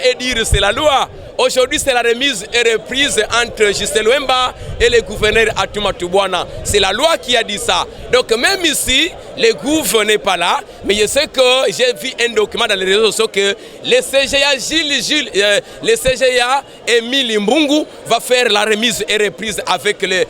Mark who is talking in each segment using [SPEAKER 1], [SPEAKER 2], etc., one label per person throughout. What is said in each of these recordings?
[SPEAKER 1] et dire c'est la loi. Aujourd'hui, c'est la remise et reprise entre Justin Luemba et le gouverneur Atuma Tubwana. C'est la loi qui a dit ça. Donc même ici, le gouvernement n'est pas là, mais je sais que j'ai vu un document dans les réseaux sociaux que le CGA, le CGA Emile Mbungu va faire la remise et reprise avec les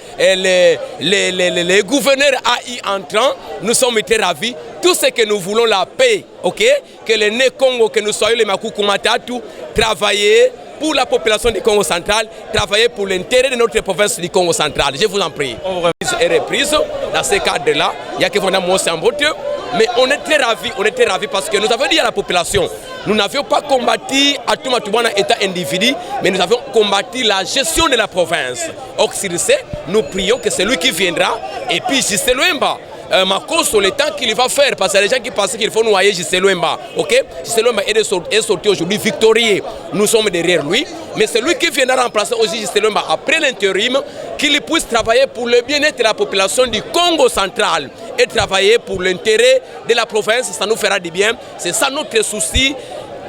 [SPEAKER 1] gouverneurs AI entrants. Nous sommes très ravis. Tout ce que nous voulons, la paix, ok? Que les Né-Congo, que nous soyons les Makuku Matatu, travailler pour la population du Congo central, travailler pour l'intérêt de notre province du Congo central. Je vous en prie. On remise et reprise dans ce cadre-là. Il y a que vraiment mais on est très ravis parce que nous avons dit à la population, nous n'avions pas combattu Atuma Tubwana État individu, mais nous avons combattu la gestion de la province. Or, s'il sait, nous prions que c'est lui qui viendra, et puis si c'est Luemba, Makoso, le temps qu'il va faire, parce qu'il y a des gens qui pensaient qu'il faut noyer Justin Luemba. Ok? Justin Luemba est sorti aujourd'hui victorieux. Nous sommes derrière lui. Mais c'est lui qui viendra remplacer aussi Justin Luemba après l'intérim, qu'il puisse travailler pour le bien-être de la population du Congo central et travailler pour l'intérêt de la province. Ça nous fera du bien. C'est ça notre souci.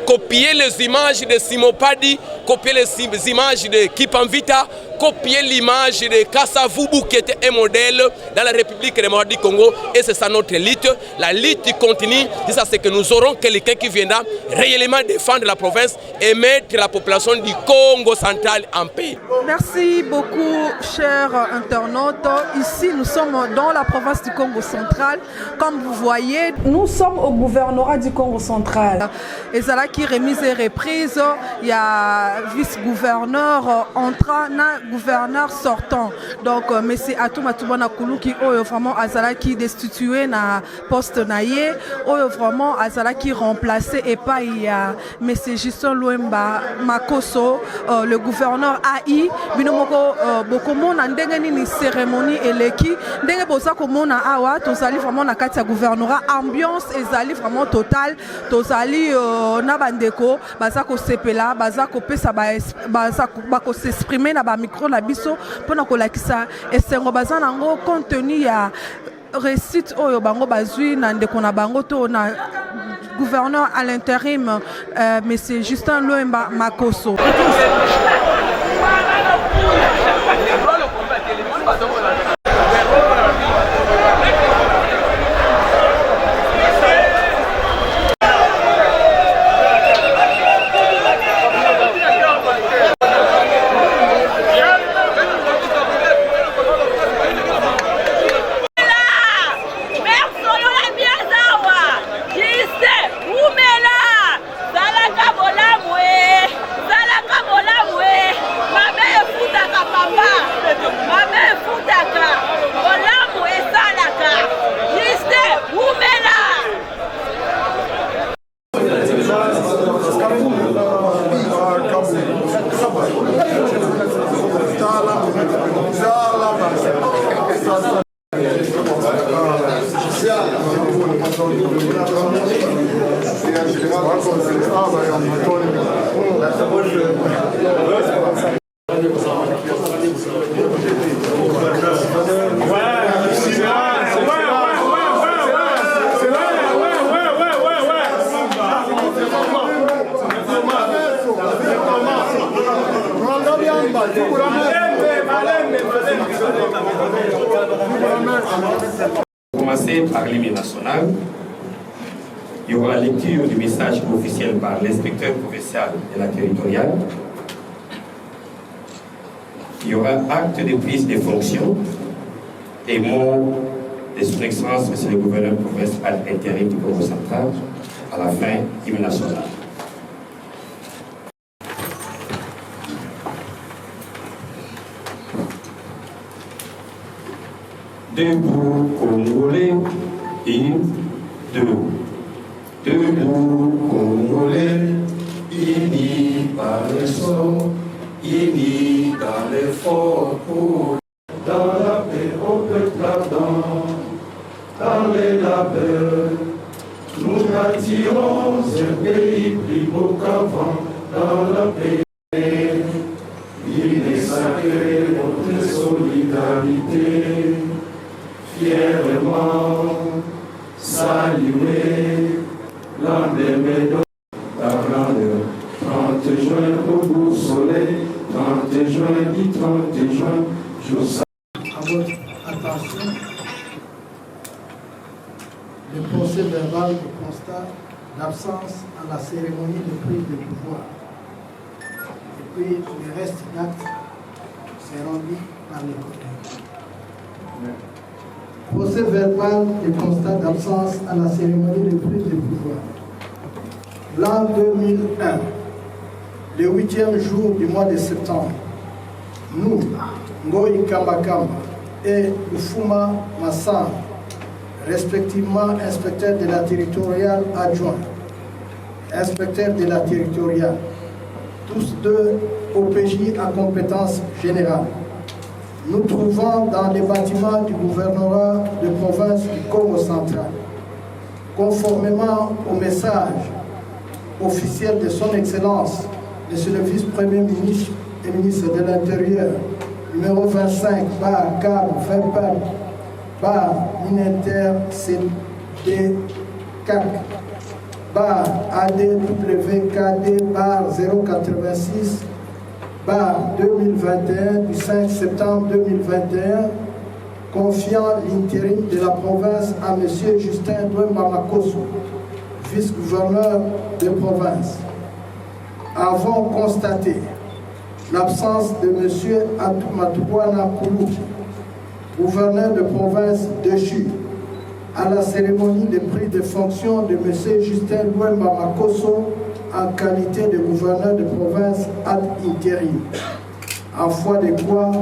[SPEAKER 1] Copier les images de Simon Padi, copier les images de Kipanvita, copier l'image de Kassavubu qui était un modèle dans la République démocratique du Congo. Et c'est ça notre lutte. La lutte continue. C'est ça, c'est que nous aurons quelqu'un qui viendra réellement défendre la province et mettre la population du Congo central en paix.
[SPEAKER 2] Merci beaucoup, chers internautes. Ici, nous sommes dans la province du Congo central. Comme vous voyez, nous sommes au gouvernorat du Congo central. Et c'est là qui remise et reprise. Il y a vice-gouverneur entrant, gouverneur sortant. Donc, M. Atuma Tubwana Kulu qui est vraiment Azala qui destitué na poste naie, vraiment Azala qui remplacé et pas il y a M. Justin Luemba Makoso, le gouverneur AI. Binomoko bokomona ndenge ni cérémonie eleki ndenge boza komona awa tozali vraiment na kati ya gouvernorat ambiance ezali vraiment total tozali na bandeko baza ko sepela baza ko pesa baza ko s'exprimer na ba micro na biso pona ko lakisa esengo baza nango contenu ya récite oyo bango bazui na ndeko na bango to na gouverneur à l'intérim monsieur Justin Luemba Makoso.
[SPEAKER 3] Commencer par l'hymne national. Il y aura lecture du message officiel par l'inspecteur provincial et la territoriale. Il y aura acte de prise de fonction et mot de son excellence, monsieur le gouverneur provincial intérim du Congo central. À la fin, hymne national. Debout Congolais, une, deux. Debout Congolais, unis par le son, unis dans l'effort pour dans la paix au peuple ardent, dans les labeurs, nous bâtirons un pays plus beau qu'avant, dans la paix. Il est sacré notre solidarité. Fièrement saluer l'endemain de la grande juin au beau soleil, 30 juin, dit 30 juin, jour ça.
[SPEAKER 4] À votre attention, le procès verbal de constat d'absence à la cérémonie de prise de pouvoir. Et puis le reste d'actes seront lus par les côtés. Procès verbal de constat d'absence à la cérémonie de prise de pouvoir. L'an 2001, le 8e jour du mois de septembre, nous, Ngoï Kambakamba et Ufuma Massan, respectivement inspecteurs de la territoriale adjoint, inspecteurs de la territoriale, tous deux OPJ à compétence générale, nous trouvons dans les bâtiments du gouvernorat de province du Congo central, conformément au message officiel de son Excellence, Monsieur le Vice-Premier ministre et ministre de l'Intérieur, numéro 25, bar CAR 20 bar Mininter CD CAC, bar ADWKD bar 086, bar 2021 du 5 septembre 2021, confiant l'intérim de la province à M. Justin Douemba Makosso, vice-gouverneur de province. Avons constaté l'absence de M. Matouana Koulou, gouverneur de province de Chu, à la cérémonie de prise de fonction de M. Justin Douemba Makosso en qualité de gouverneur de province ad interim, en foi de quoi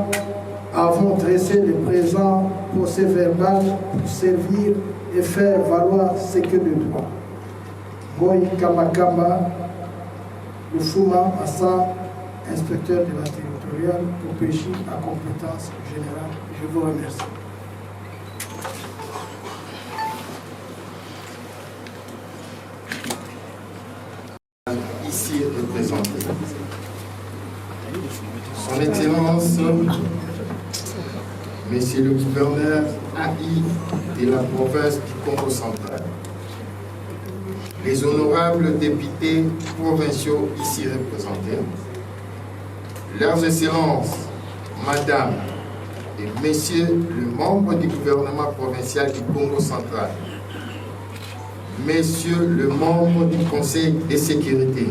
[SPEAKER 4] avons dressé le présent procès verbal pour servir et faire valoir ce que de droit. Ngoï Kamakamba, Ufuma Massan, inspecteur de la territoriale, OPJ à compétence générale. Je vous remercie.
[SPEAKER 5] Ici représenté. Son Excellence, Monsieur le gouverneur AI de la province du Congo central, les honorables députés provinciaux ici représentés, leurs Excellences, Madame et Messieurs les membres du gouvernement provincial du Congo central, Messieurs le membre du Conseil de sécurité,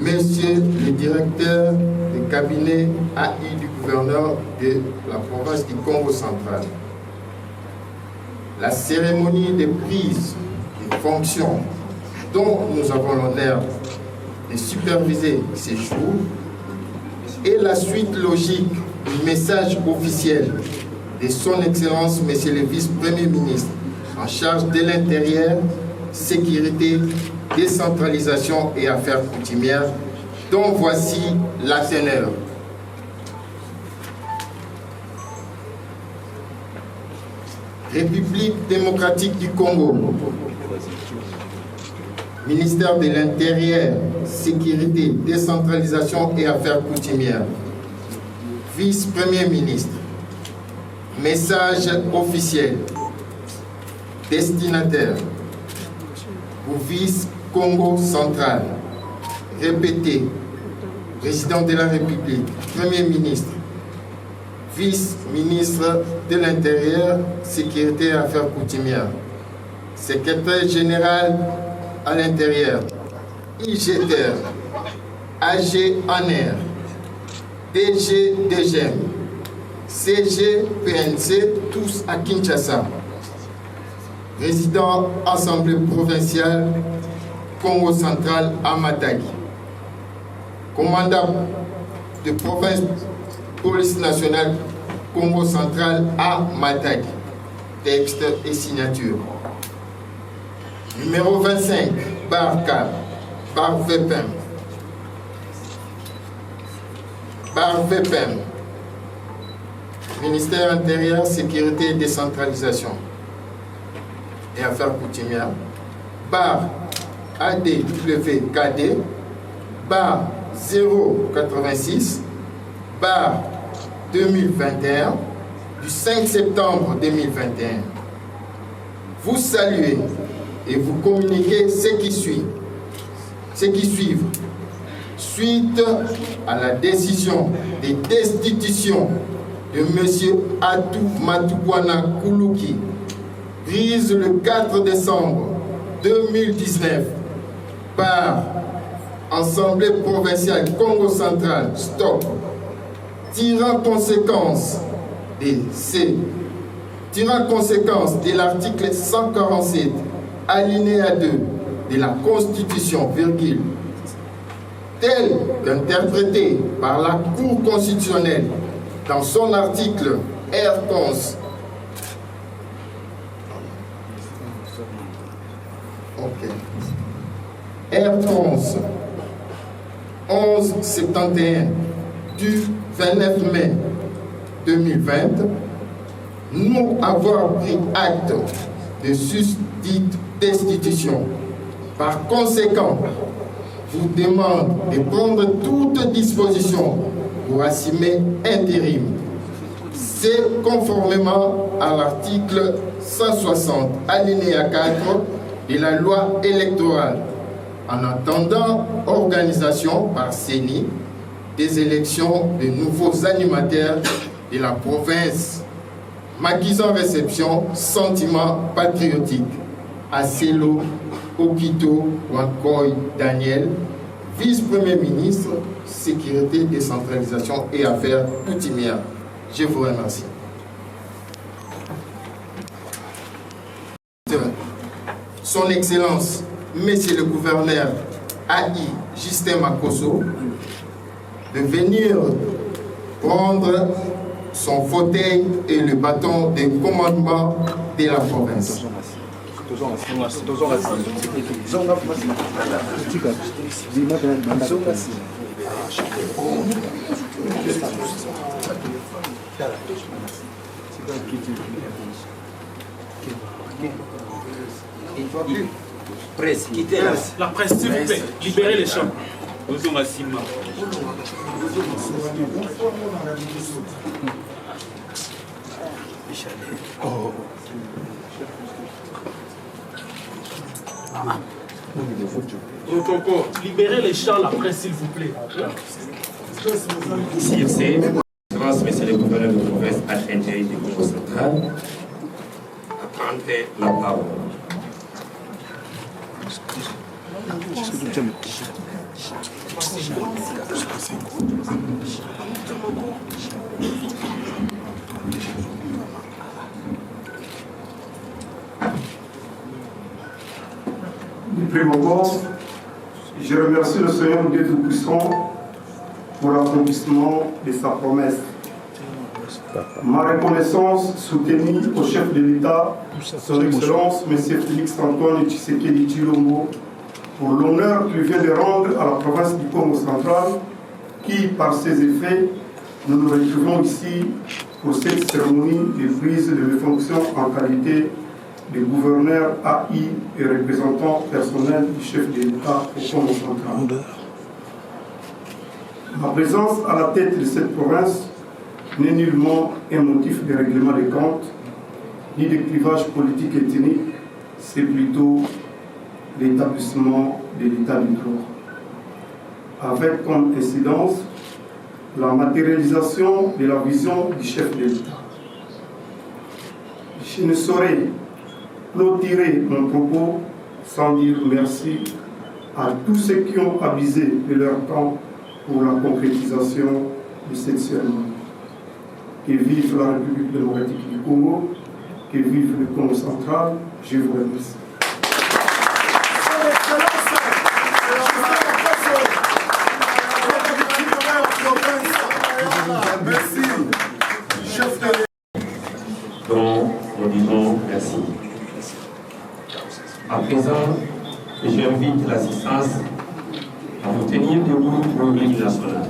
[SPEAKER 5] Messieurs le directeur du cabinet AI du gouverneur de la province du Congo central, la cérémonie de prise de fonctions dont nous avons l'honneur de superviser ces jours et la suite logique du message officiel de son Excellence, Monsieur le Vice-Premier ministre, en charge de l'intérieur, sécurité, décentralisation et affaires coutumières, dont voici la teneur. République démocratique du Congo, ministère de l'Intérieur, sécurité, décentralisation et affaires coutumières, vice-premier ministre, message officiel, destinataire, au vice-Congo central, répété, président de la République, premier ministre, vice-ministre de l'Intérieur, sécurité et affaires coutumières, secrétaire général à l'Intérieur, IGTR, AG ANER, DG DGM, CG PNC, tous à Kinshasa, résident Assemblée provinciale Congo central à Matadi, commandant de province police nationale Congo central à Matadi, texte et signature. Numéro 25, bar CAR, bar VPM. Bar VPM, ministère intérieur, sécurité et décentralisation et affaires coutumières, bar ADWKD, bar 086, bar 2021, du 5 septembre 2021. Vous saluez et vous communiquez ce qui suivent. suite à la décision de destitution de M. Atou Matukwana Koulouki, prise le 4 décembre 2019 par Assemblée provinciale Congo central, STOP, tirant conséquence de l'article 147, alinéa 2 de la Constitution, tel qu'interprété par la Cour constitutionnelle dans son article R11. R11 1171 du 29 mai 2020, nous avons pris acte de susdite destitution. Par conséquent, vous demande de prendre toute disposition pour assumer intérim. C'est conformément à l'article 160, alinéa 4 de la loi électorale, en attendant organisation par CENI des élections de nouveaux animateurs de la province, maquisant réception, sentiment patriotique, Acelo Okito Wankoy Daniel, vice-premier ministre, sécurité, décentralisation et affaires coutumières. Je vous remercie. Son Excellence, Monsieur le gouverneur AI Justin Makosso, de venir prendre son fauteuil et le bâton de commandement de la province.
[SPEAKER 6] Presse, quittez la presse, s'il vous plaît, libérez les champs. Protocole, libérez les champs, la presse, s'il vous plaît.
[SPEAKER 7] CRC, Monsieur le gouverneur de province HNG du Congo central, à prendre la parole.
[SPEAKER 8] Du prime abord, je remercie le Seigneur Dieu Tout-Puissant pour l'accomplissement de sa promesse. Ma reconnaissance soutenue au chef de l'État, son Excellence, M. Félix-Antoine Tshisekedi Tshilombo, pour l'honneur qu'il vient de rendre à la province du Congo central, qui, par ses effets, nous nous retrouvons ici pour cette cérémonie de prise de mes fonctions en qualité de gouverneur AI et représentant personnel du chef de l'État au Congo central. Ma présence à la tête de cette province n'est nullement un motif de règlement des comptes, ni de clivage politique et ethnique, c'est plutôt l'établissement de l'état du droit. Avec comme incidence la matérialisation de la vision du chef de l'État. Je ne saurais clôturer mon propos sans dire merci à tous ceux qui ont abusé de leur temps pour la concrétisation de cette cérémonie. Que vive la République démocratique du Congo, que vive le Congo central, je vous remercie.
[SPEAKER 7] Donc, nous disons merci. À présent, j'invite l'assistance à vous tenir debout pour l'hymne national.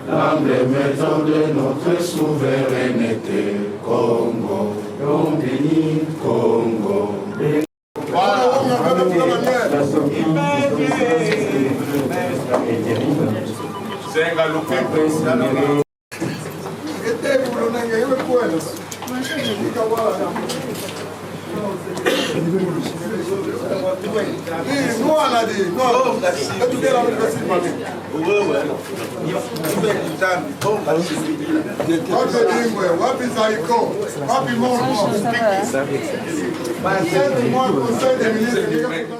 [SPEAKER 3] L'âme maison de notre souveraineté, Congo, on bénit Congo.
[SPEAKER 7] La sortie est terrible.
[SPEAKER 3] Nous, on a dit. Non, écoutez la merci. What is Aiko? What is more? Conseil des ministres.